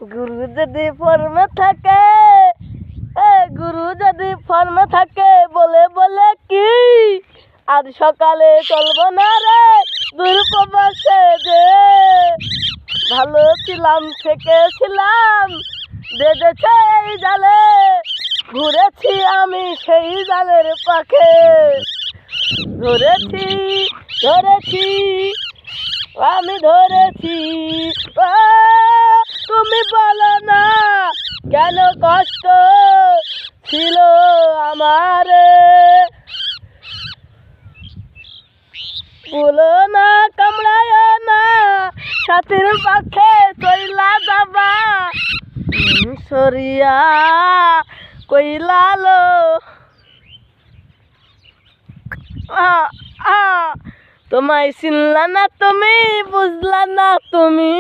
গুরু যদি ফর্মে থাকে, গুরু যদি ফর্মে থাকে, বলে বলে কি আজ সকালে চলবো না রে দূর প্রবাসে যে। ভালো ছিলাম থেকেছিলাম, বেঁধেছে এই জালে, ঘুরেছি আমি সেই জালের পাখে। ধরেছি ধরেছি আমি ধরেছি, ও তুমি বলো না কেন কষ্ট ছিল আমারে। বলো না কামড়ায় না, সাথীর পাখে চইলা যাবা সরিয়া কইলালো। তোমায় চিনলা না তুমি, বুঝলা না তুমি।